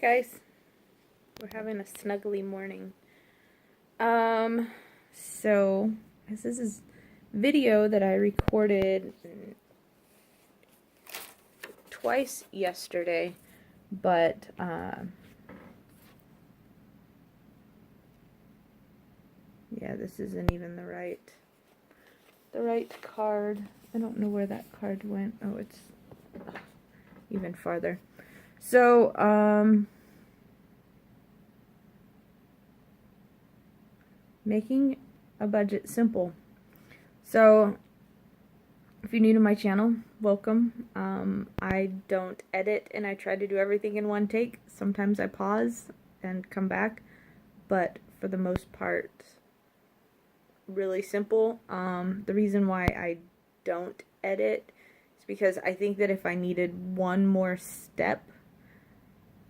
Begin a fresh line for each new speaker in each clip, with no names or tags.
Hi guys, we're having a snuggly morning. So this is video that I recorded twice yesterday, but yeah, this isn't even the right card. I don't know where that card went. Oh, it's even farther. So, making a budget simple. So, if you're new to my channel, welcome. I don't edit and I try to do everything in one take. Sometimes I pause and come back, but for the most part, really simple. The reason why I don't edit is because I think that if I needed one more step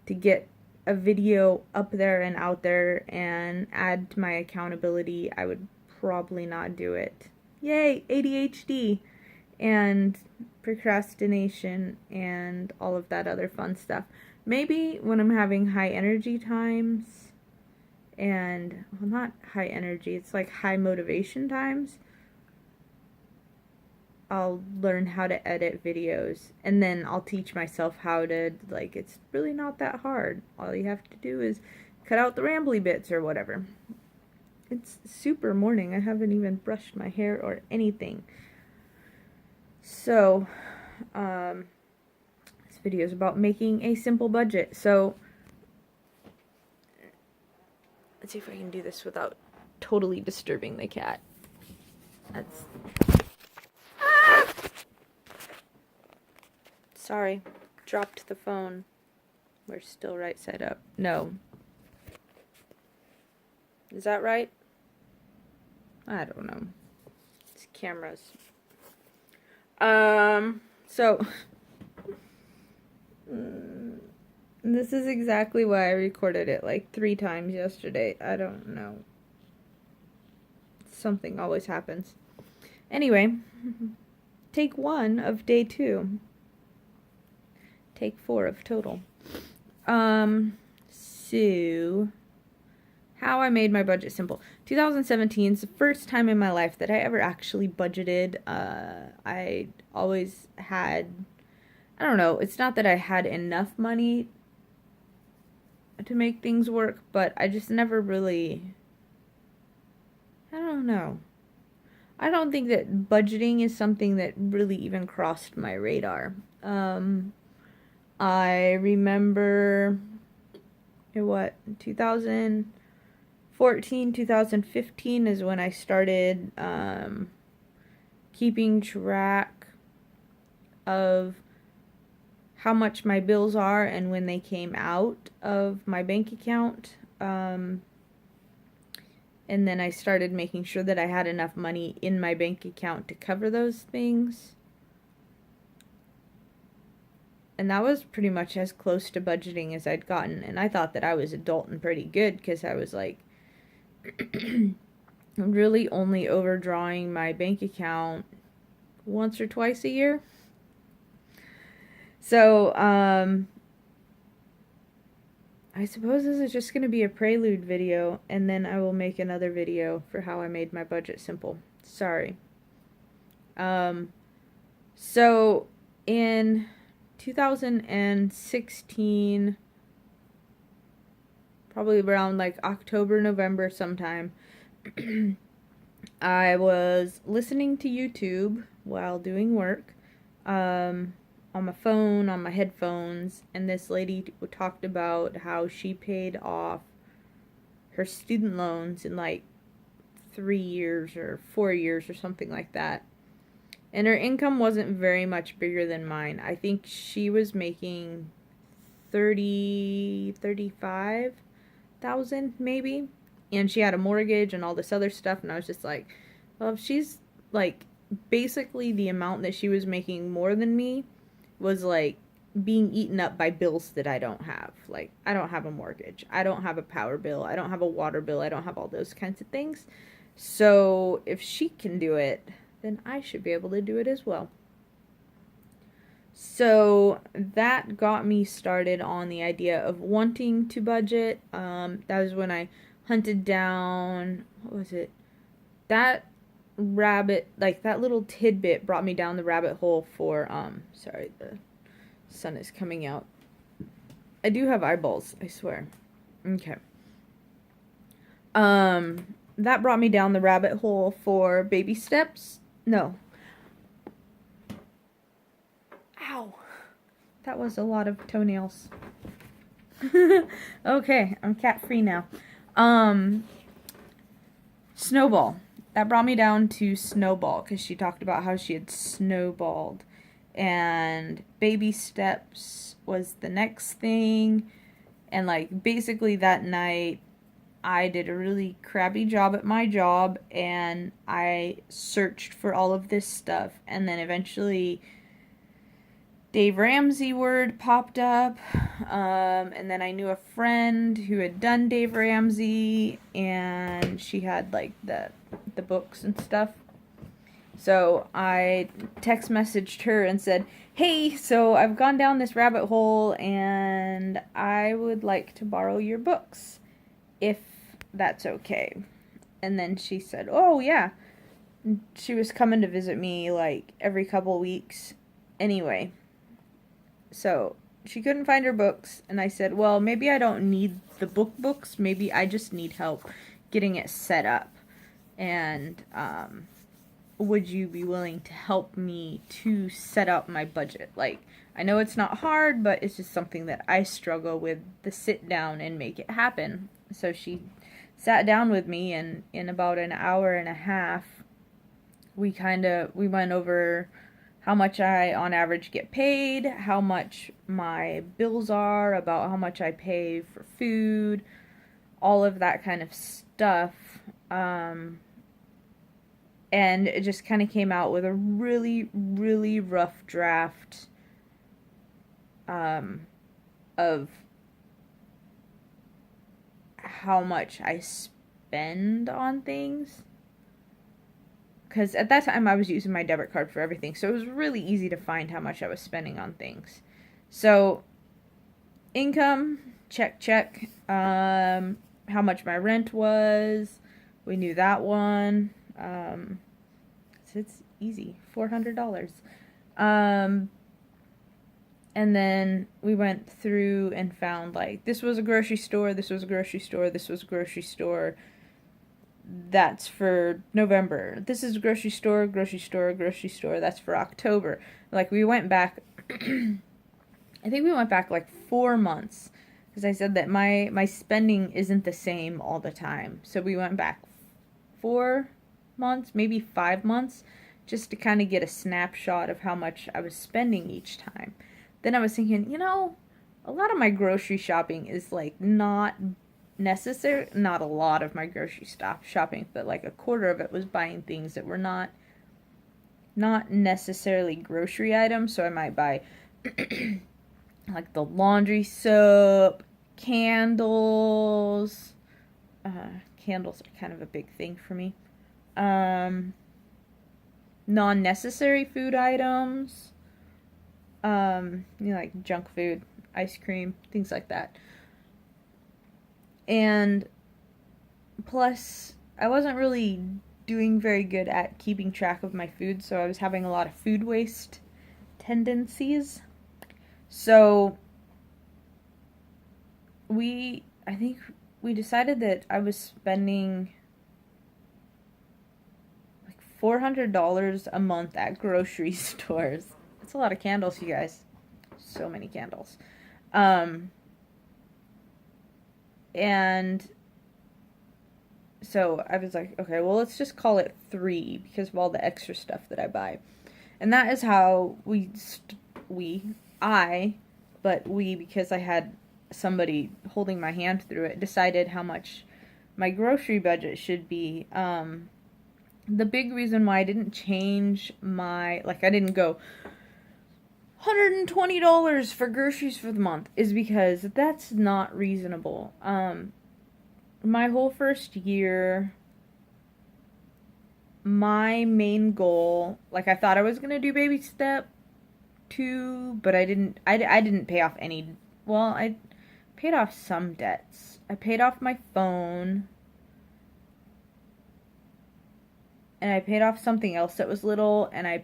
to get a video up there and out there and add to my accountability, I would probably not do it. Yay, ADHD and procrastination and all of that other fun stuff. Maybe when I'm having high energy times and, well, not high energy, it's like high motivation times, I'll learn how to edit videos, and then I'll teach myself how to, like, it's really not that hard. All you have to do is cut out the rambly bits or whatever. It's super morning. I haven't even brushed my hair or anything. So, this video is about making a simple budget. So, let's see if I can do this without totally disturbing the cat. That's... Sorry, dropped the phone. We're still right side up. No. Is that right? I don't know. It's cameras. So this is exactly why I recorded it like 3 times yesterday. I don't know. Something always happens. Anyway, take 1 of day 2. Take 4 of total. So how I made my budget simple. 2017 is the first time in my life that I ever actually budgeted. I always had, I don't know, it's not that I had enough money to make things work, but I just never really, I don't know. I don't think that budgeting is something that really even crossed my radar. I remember, 2014, 2015 is when I started keeping track of how much my bills are and when they came out of my bank account. And then I started making sure that I had enough money in my bank account to cover those things. And that was pretty much as close to budgeting as I'd gotten. And I thought that I was adulting pretty good because I was like really only overdrawing my bank account once or twice a year. So, I suppose this is just going to be a prelude video, and then I will make another video for how I made my budget simple. Sorry. So, in 2016, probably around like October, November sometime, I was listening to YouTube while doing work, on my phone, on my headphones, and this lady talked about how she paid off her student loans in like 3 years or 4 years or something like that. And her income wasn't very much bigger than mine. I think she was making $35,000 maybe. And she had a mortgage and all this other stuff. And I was just like, well, if she's like basically the amount that she was making more than me was like being eaten up by bills that I don't have. Like, I don't have a mortgage. I don't have a power bill. I don't have a water bill. I don't have all those kinds of things. So if she can do it, then I should be able to do it as well. So that got me started on the idea of wanting to budget. That was when I hunted down, what was it? That rabbit, like that little tidbit brought me down the rabbit hole for, sorry, the sun is coming out. I do have eyeballs, I swear. Okay. That brought me down the rabbit hole for baby steps. No. Ow. That was a lot of toenails. Okay, I'm cat free now. Snowball. That brought me down to Snowball because she talked about how she had snowballed. And baby steps was the next thing. And like basically that night I did a really crappy job at my job and I searched for all of this stuff, and then eventually Dave Ramsey word popped up, and then I knew a friend who had done Dave Ramsey, and she had like the books and stuff. So I text messaged her and said, hey, so I've gone down this rabbit hole and I would like to borrow your books, if that's okay. And then she said, oh yeah. She was coming to visit me like every couple weeks anyway. So she couldn't find her books, and I said, well, maybe I don't need the books, maybe I just need help getting it set up. And would you be willing to help me to set up my budget? Like, I know it's not hard, but it's just something that I struggle with, to sit down and make it happen. So she sat down with me, and in about an hour and a half, we went over how much I on average get paid, how much my bills are, about how much I pay for food, all of that kind of stuff. And it just kind of came out with a really, really rough draft of how much I spend on things. Because at that time I was using my debit card for everything, so it was really easy to find how much I was spending on things. So, income, check. How much my rent was, we knew that one. So it's easy, $400. And then we went through and found, like, this was a grocery store, this was a grocery store, this was a grocery store. That's for November. This is a grocery store, grocery store, grocery store. That's for October. Like, we went back, I think we went back like 4 months. Because I said that my spending isn't the same all the time. So we went back 4 months, maybe 5 months, just to kind of get a snapshot of how much I was spending each time. Then I was thinking, a lot of my grocery shopping is like not necessary. Not a lot of my grocery shopping, but like a quarter of it was buying things that were not necessarily grocery items. So I might buy like the laundry soap, candles. Candles are kind of a big thing for me. Non-necessary food items. Like junk food, ice cream, things like that. And plus, I wasn't really doing very good at keeping track of my food, so I was having a lot of food waste tendencies. So I think we decided that I was spending like $400 a month at grocery stores. That's a lot of candles, you guys. So many candles. And so I was like, okay, well, let's just call it 3 because of all the extra stuff that I buy. And that is how because I had somebody holding my hand through it, decided how much my grocery budget should be. The big reason why I didn't change I didn't go $120 for groceries for the month is because that's not reasonable. My whole first year, my main goal, like I thought I was going to do baby step, to, but I didn't pay off any, well, I paid off some debts. I paid off my phone, and I paid off something else that was little, and I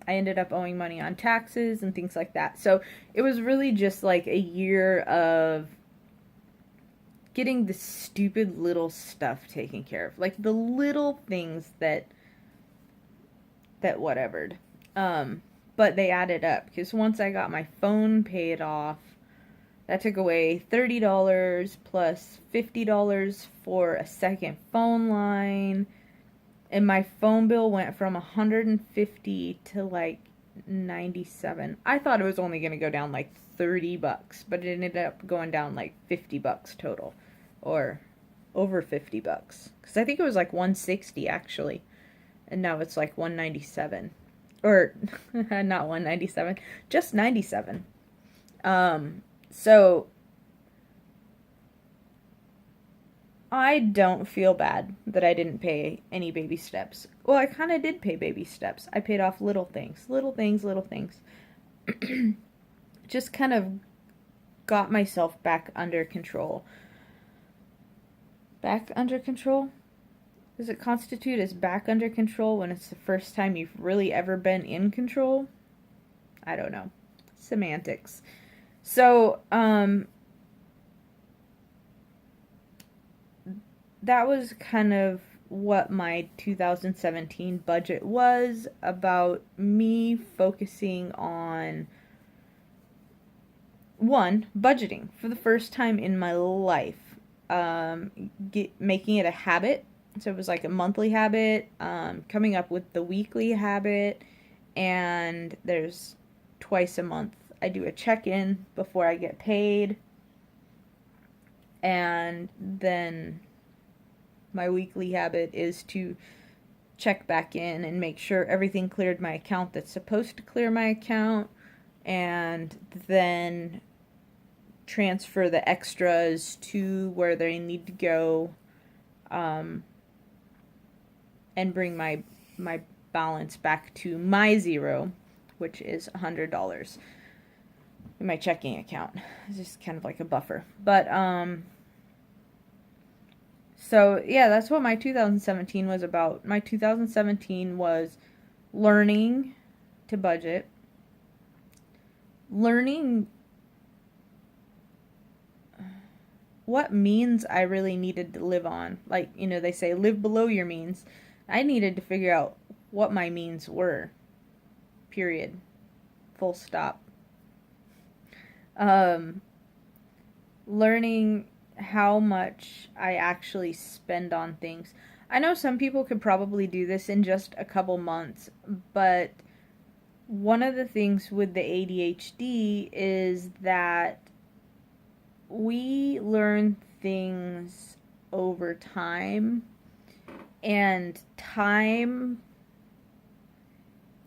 ended up owing money on taxes and things like that. So it was really just like a year of getting the stupid little stuff taken care of. Like the little things that whatevered. But they added up, because once I got my phone paid off, that took away $30 plus $50 for a second phone line. And my phone bill went from $150 to like $97. I thought it was only going to go down like $30, but it ended up going down like $50 total, or over $50. Because I think it was like $160 actually, and now it's like $197, or not $197, just $97. So I don't feel bad that I didn't pay any baby steps. Well, I kind of did pay baby steps. I paid off little things. Just kind of got myself back under control. Back under control? Does it constitute as back under control when it's the first time you've really ever been in control? I don't know. Semantics. So, that was kind of what my 2017 budget was about, me focusing on, one, budgeting for the first time in my life, making it a habit. So it was like a monthly habit, coming up with the weekly habit, and there's twice a month I do a check-in before I get paid, and then my weekly habit is to check back in and make sure everything cleared my account that's supposed to clear my account, and then transfer the extras to where they need to go, and bring my balance back to my zero, which is $100 in my checking account. It's just kind of like a buffer. But so yeah, that's what my 2017 was about. My 2017 was learning to budget, learning what means I really needed to live on. Like, you know, they say live below your means. I needed to figure out what my means were. Period. Full stop. Learning how much I actually spend on things. I know some people could probably do this in just a couple months, but one of the things with the ADHD is that we learn things over time, and time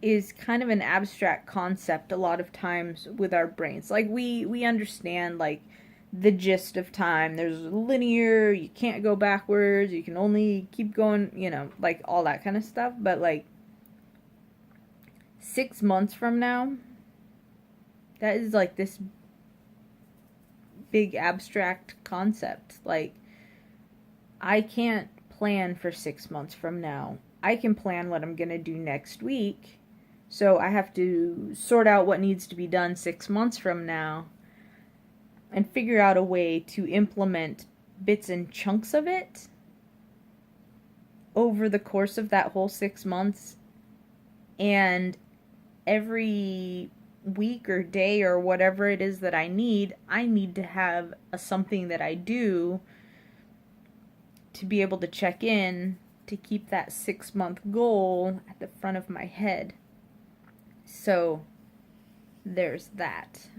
is kind of an abstract concept a lot of times with our brains. Like, we understand, like, the gist of time. There's linear, you can't go backwards, you can only keep going, you know, like all that kind of stuff. But like 6 months from now, that is like this big abstract concept. Like, I can't plan for 6 months from now. I can plan what I'm gonna do next week. So I have to sort out what needs to be done 6 months from now and figure out a way to implement bits and chunks of it over the course of that whole 6 months. And every week or day or whatever it is that I need to have something that I do to be able to check in to keep that 6-month goal at the front of my head. So there's that.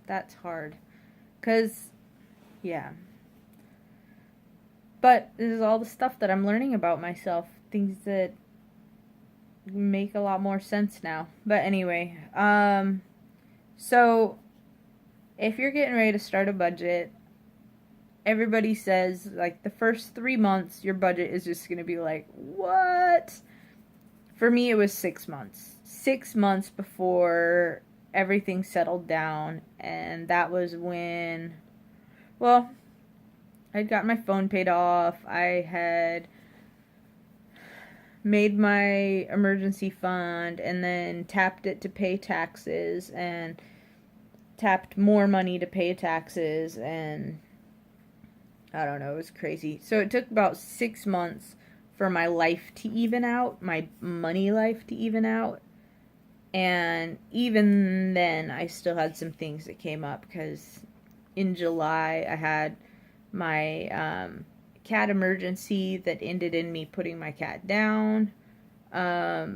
That's hard. 'Cause, yeah. But this is all the stuff that I'm learning about myself. Things that make a lot more sense now. But anyway, so if you're getting ready to start a budget, everybody says, like, the first 3 months, your budget is just going to be like, what? For me, it was 6 months. 6 months before everything settled down, and that was when, well, I'd got my phone paid off. I had made my emergency fund and then tapped it to pay taxes and tapped more money to pay taxes, and I don't know, it was crazy. So it took about 6 months for my life to even out, my money life to even out. And even then, I still had some things that came up, because in July, I had my cat emergency that ended in me putting my cat down. I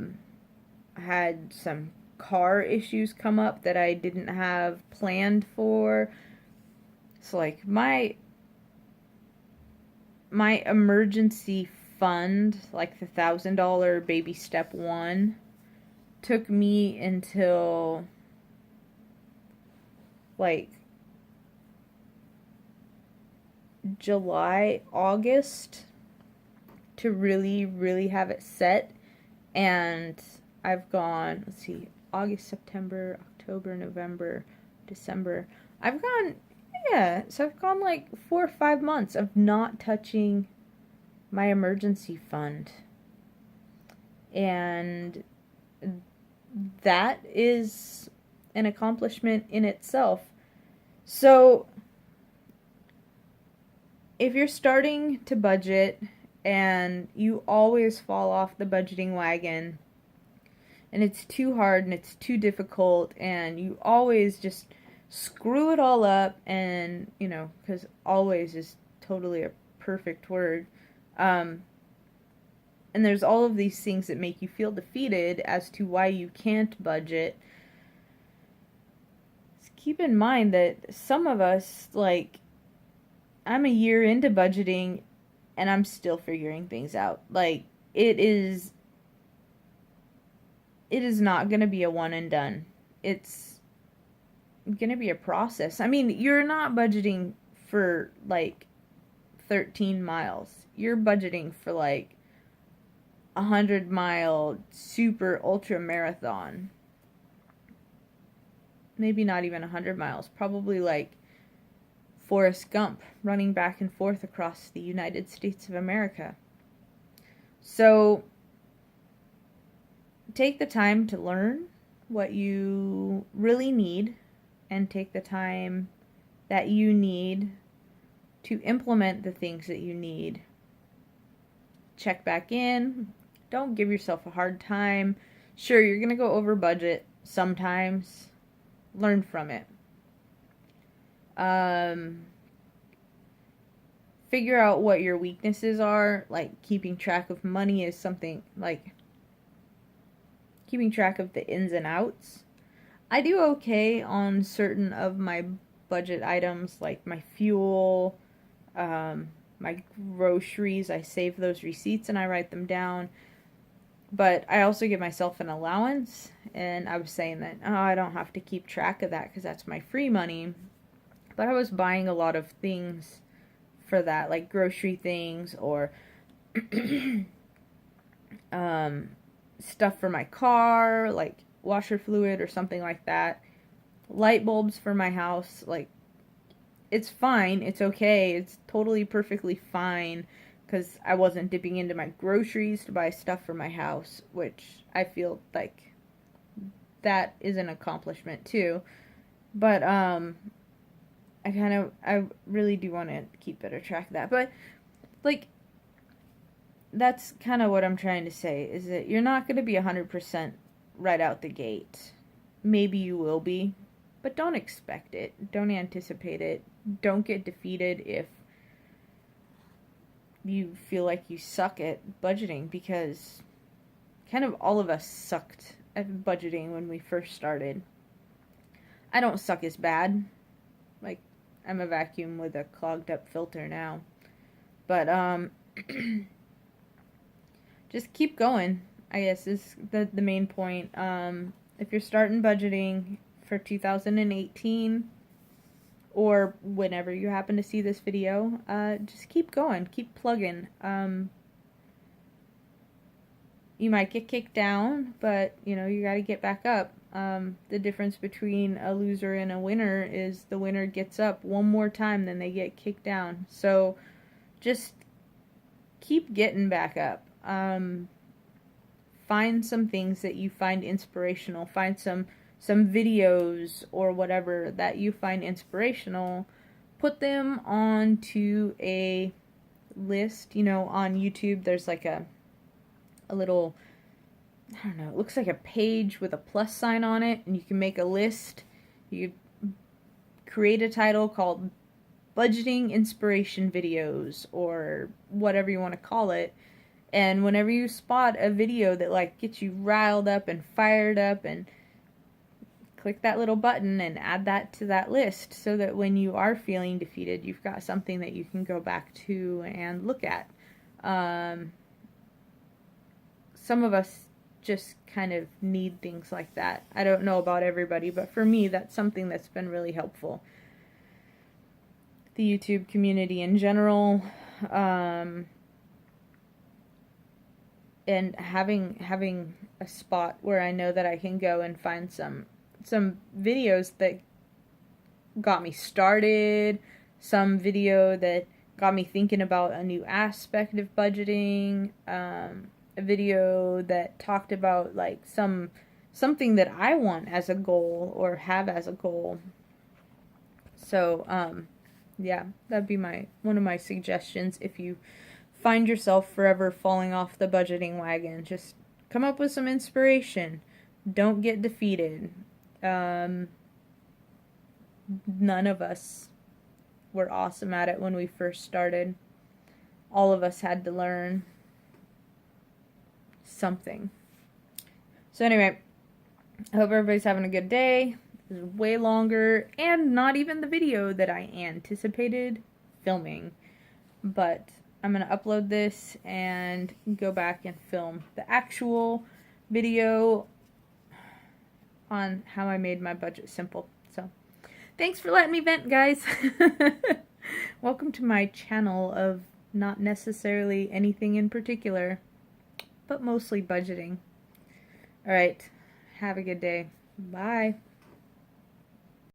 had some car issues come up that I didn't have planned for. So, like, my emergency fund, like the $1,000 baby step one, took me until like July, August to really have it set. And I've gone, let's see, August, September, October, November, December. I've gone like 4 or 5 months of not touching my emergency fund. And that is an accomplishment in itself. So, if you're starting to budget and you always fall off the budgeting wagon, and it's too hard and it's too difficult, and you always just screw it all up, and, you know, because always is totally a perfect word, and there's all of these things that make you feel defeated as to why you can't budget. Just keep in mind that some of us, like, I'm a year into budgeting and I'm still figuring things out. Like, it is not going to be a one and done. It's going to be a process. I mean, you're not budgeting for like 13 miles. You're budgeting for like 100-mile super ultra marathon. Maybe not even 100 miles. Probably like Forrest Gump running back and forth across the United States of America. So take the time to learn what you really need, and take the time that you need to implement the things that you need. Check back in. Don't give yourself a hard time. Sure, you're going to go over budget sometimes. Learn from it. Figure out what your weaknesses are. Like, keeping track of money is something, like, keeping track of the ins and outs. I do okay on certain of my budget items, like my fuel, my groceries. I save those receipts and I write them down. But I also give myself an allowance, and I was saying that, oh, I don't have to keep track of that because that's my free money. But I was buying a lot of things for that, like grocery things, or stuff for my car, like washer fluid or something like that. Light bulbs for my house. Like, it's fine, it's okay, it's totally perfectly fine, because I wasn't dipping into my groceries to buy stuff for my house, which I feel like that is an accomplishment too. But I really do want to keep better track of that. But, like, that's kind of what I'm trying to say, is that you're not going to be 100% right out the gate. Maybe you will be, but don't expect it. Don't anticipate it. Don't get defeated if you feel like you suck at budgeting, because kind of all of us sucked at budgeting when we first started. I don't suck as bad. Like, I'm a vacuum with a clogged up filter now. But, just keep going, I guess, is the main point. If you're starting budgeting for 2018, or whenever you happen to see this video, just keep going, keep plugging. You might get kicked down, but you know, you got to get back up. The difference between a loser and a winner is the winner gets up one more time than they get kicked down. So just keep getting back up. Find some things that you find inspirational. Find some videos or whatever that you find inspirational. Put them onto a list. You know, on YouTube there's like a little, I don't know, it looks like a page with a plus sign on it, and you can make a list. You create a title called Budgeting Inspiration Videos, or whatever you want to call it, and whenever you spot a video that like gets you riled up and fired up, and click that little button and add that to that list, so that when you are feeling defeated, you've got something that you can go back to and look at. Some of us just kind of need things like that. I don't know about everybody, but for me, that's something that's been really helpful. The YouTube community in general, and having a spot where I know that I can go and find some videos that got me started, some video that got me thinking about a new aspect of budgeting, a video that talked about like something that I want as a goal or have as a goal. So yeah, that'd be one of my suggestions. If you find yourself forever falling off the budgeting wagon, just come up with some inspiration. Don't get defeated. None of us were awesome at it when we first started. All of us had to learn something. So anyway, I hope everybody's having a good day. This is way longer and not even the video that I anticipated filming, but I'm gonna upload this and go back and film the actual video on how I made my budget simple. So thanks for letting me vent, guys. Welcome to my channel of not necessarily anything in particular, but mostly budgeting. Alright, have a good day. Bye.